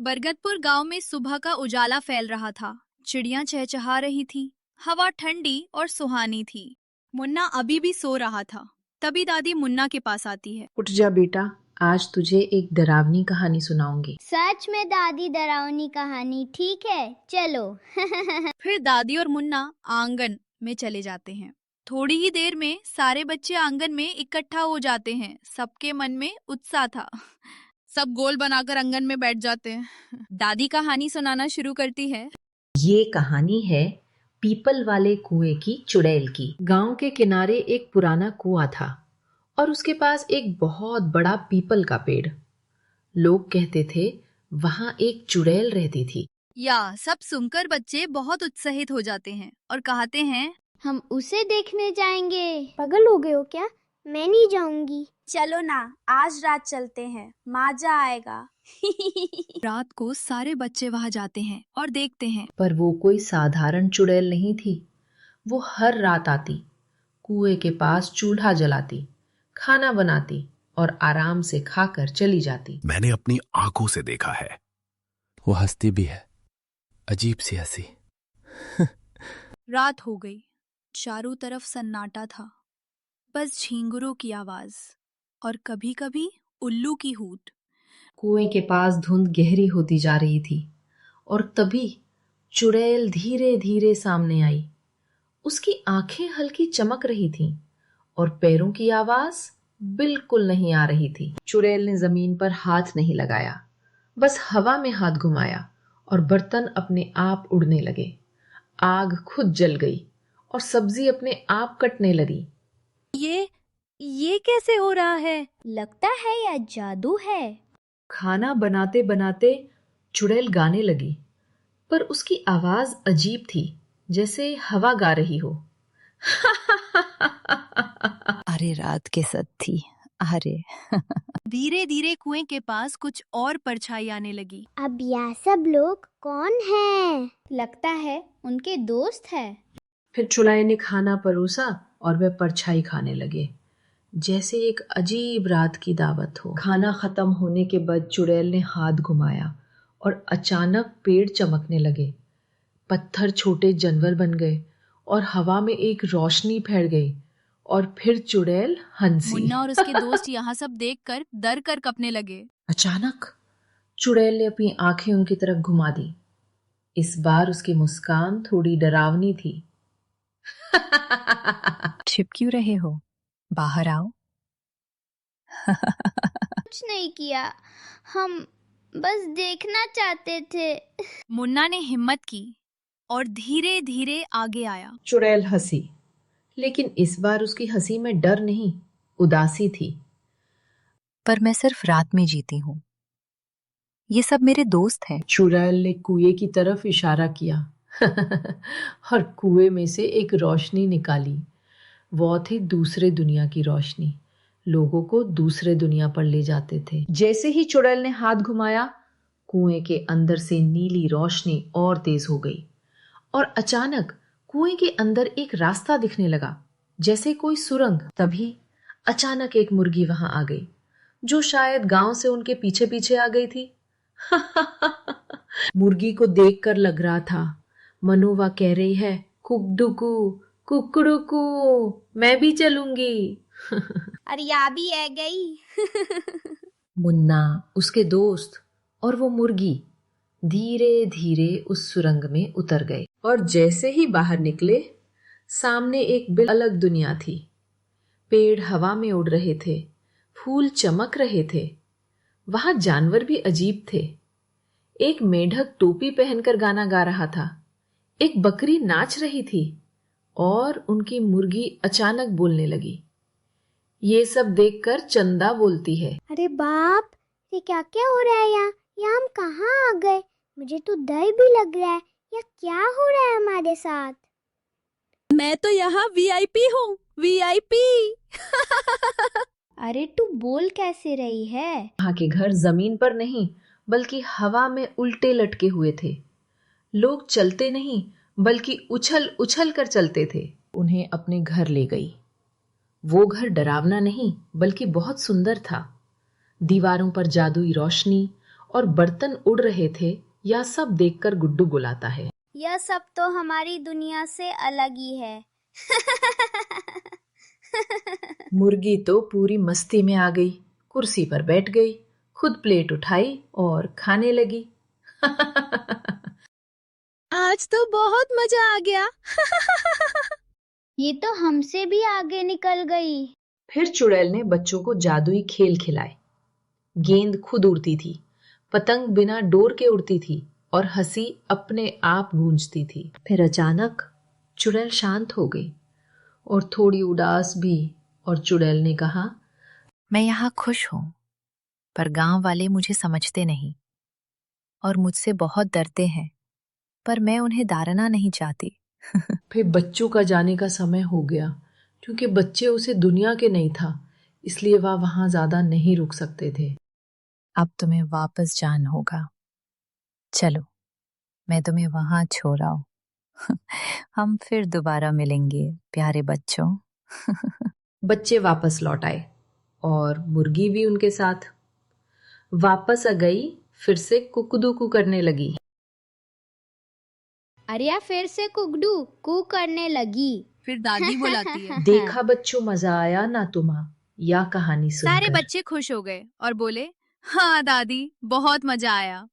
बरगदपुर गांव में सुबह का उजाला फैल रहा था। चिड़ियां चहचहा रही थी। हवा ठंडी और सुहानी थी। मुन्ना अभी भी सो रहा था। तभी दादी मुन्ना के पास आती है। उठ जा बेटा, आज तुझे एक डरावनी कहानी सुनाऊंगी। सच में दादी, डरावनी कहानी? ठीक है, चलो। फिर दादी और मुन्ना आंगन में चले जाते हैं। थोड़ी ही देर में सारे बच्चे आंगन में इकट्ठा हो जाते हैं। सबके मन में उत्साह था। सब गोल बनाकर आंगन में बैठ जाते हैं। दादी कहानी सुनाना शुरू करती है। ये कहानी है पीपल वाले कुएं की चुड़ैल की। गांव के किनारे एक पुराना कुआं था और उसके पास एक बहुत बड़ा पीपल का पेड़। लोग कहते थे वहां एक चुड़ैल रहती थी। सब सुनकर बच्चे बहुत उत्साहित हो जाते हैं और कहते हैं, हम उसे देखने जाएंगे। पागल हो गए हो क्या? मैं नहीं जाऊंगी। चलो ना, आज रात चलते हैं, मजा आएगा। रात को सारे बच्चे वहां जाते हैं और देखते हैं। पर वो कोई साधारण चुड़ैल नहीं थी। वो हर रात आती, कुएं के पास चूल्हा जलाती, खाना बनाती और आराम से खाकर चली जाती। मैंने अपनी आंखों से देखा है। वो हंसती भी है, अजीब सी हंसी। रात हो गई। चारों तरफ सन्नाटा था। बस झींगुरों की आवाज और कभी कभी उल्लू की हूट। कुएं के पास धुंध गहरी होती जा रही थी और तभी चुड़ैल धीरे धीरे सामने आई। उसकी आंखें हल्की चमक रही थीं और पैरों की आवाज बिल्कुल नहीं आ रही थी। चुड़ैल ने जमीन पर हाथ नहीं लगाया, बस हवा में हाथ घुमाया और बर्तन अपने आप उड़ने लगे। आग खुद जल गई और सब्जी अपने आप कटने लगी। ये कैसे हो रहा है? लगता है यह जादू है। खाना बनाते बनाते चुड़ैल गाने लगी, पर उसकी आवाज अजीब थी, जैसे हवा गा रही हो। अरे रात के सत थी। अरे धीरे धीरे कुएं के पास कुछ और परछाई आने लगी। अब यह सब लोग कौन हैं? लगता है उनके दोस्त है। फिर चुड़ैल ने खाना परोसा और वे परछाई खाने लगे, जैसे एक अजीब रात की दावत हो। खाना खत्म होने के बाद चुड़ैल ने हाथ घुमाया और अचानक पेड़ चमकने लगे। पत्थर छोटे जानवर बन गए और हवा में एक रोशनी फैल गई और फिर चुड़ैल हंसी। मुन्ना और उसके दोस्त यहाँ सब देखकर डर कर कँपने लगे। अचानक चुड़ैल ने अपनी आंखें उनकी तरफ घुमा दी। इस बार उसकी मुस्कान थोड़ी डरावनी थी। छिप क्यों रहे हो? बाहर आओ। कुछ नहीं किया, हम बस देखना चाहते थे। मुन्ना ने हिम्मत की और धीरे धीरे आगे आया। चुड़ैल हंसी, लेकिन इस बार उसकी हंसी में डर नहीं, उदासी थी। पर मैं सिर्फ रात में जीती हूँ। ये सब मेरे दोस्त हैं। चुड़ैल ने कुएं की तरफ इशारा किया और कुएं में से एक रोशनी निकाली। वो थी दूसरे दुनिया की रोशनी। लोगों को दूसरे दुनिया पर ले जाते थे। जैसे ही चुड़ैल ने हाथ घुमाया, कुएं के अंदर से नीली रोशनी और तेज हो गई और अचानक कुएं के अंदर एक रास्ता दिखने लगा, जैसे कोई सुरंग। तभी अचानक एक मुर्गी वहां आ गई, जो शायद गांव से उनके पीछे पीछे आ गई थी। मुर्गी को देखकर लग रहा था मनो वह कह रही है, कुकड़ुकू कुकड़ुकू, मैं भी चलूंगी। अरे या भी आ गई। मुन्ना, उसके दोस्त और वो मुर्गी धीरे धीरे उस सुरंग में उतर गए और जैसे ही बाहर निकले, सामने एक अलग दुनिया थी। पेड़ हवा में उड़ रहे थे, फूल चमक रहे थे, वहां जानवर भी अजीब थे। एक मेढक टोपी पहनकर गाना गा रहा था, एक बकरी नाच रही थी और उनकी मुर्गी अचानक बोलने लगी। ये सब देखकर चंदा बोलती है, अरे बाप, ये क्या क्या हो रहा है यहाँ? हम कहाँ आ गए? मुझे तो डर भी लग रहा है। यह क्या हो रहा है हमारे साथ? मैं तो यहाँ वीआईपी हूँ, वीआईपी। अरे तू बोल कैसे रही है? वहां के घर जमीन पर नहीं, बल्कि हवा में उल्टे लटके हुए थे। लोग चलते नहीं, बल्कि उछल उछल कर चलते थे। उन्हें अपने घर ले गई। वो घर डरावना नहीं, बल्कि बहुत सुंदर था। दीवारों पर जादुई रोशनी और बर्तन उड़ रहे थे, यह सब देखकर गुड्डू बुलाता है। यह सब तो हमारी दुनिया से अलग ही है। मुर्गी तो पूरी मस्ती में आ गई, कुर्सी पर बैठ गई, खुद प्लेट उठाई और खाने लगी। आज तो बहुत मजा आ गया। ये तो हमसे भी आगे निकल गई। फिर चुड़ैल ने बच्चों को जादुई खेल खिलाए। गेंद खुद उड़ती थी, पतंग बिना डोर के उड़ती थी और हंसी अपने आप गूंजती थी। फिर अचानक चुड़ैल शांत हो गई और थोड़ी उदास भी, और चुड़ैल ने कहा, मैं यहाँ खुश हूं, पर गांव वाले मुझे समझते नहीं और मुझसे बहुत डरते हैं, पर मैं उन्हें डांटना नहीं चाहती। फिर बच्चों का जाने का समय हो गया, क्योंकि बच्चे उसे दुनिया के नहीं था, इसलिए वह वहां ज्यादा नहीं रुक सकते थे। अब तुम्हें वापस जाना होगा। चलो, मैं तुम्हें वहां छोड़ आऊं। हम फिर दोबारा मिलेंगे प्यारे बच्चों। बच्चे वापस लौट आए और मुर्गी भी उनके साथ। वापस आ गई, फिर से कुकदुकू करने लगी। अरिया फिर से कुकडू कू करने लगी। फिर दादी बुलाती है। देखा बच्चों, मजा आया ना तुम्हें यह कहानी सारे सुनकर? बच्चे खुश हो गए और बोले, हाँ दादी, बहुत मजा आया।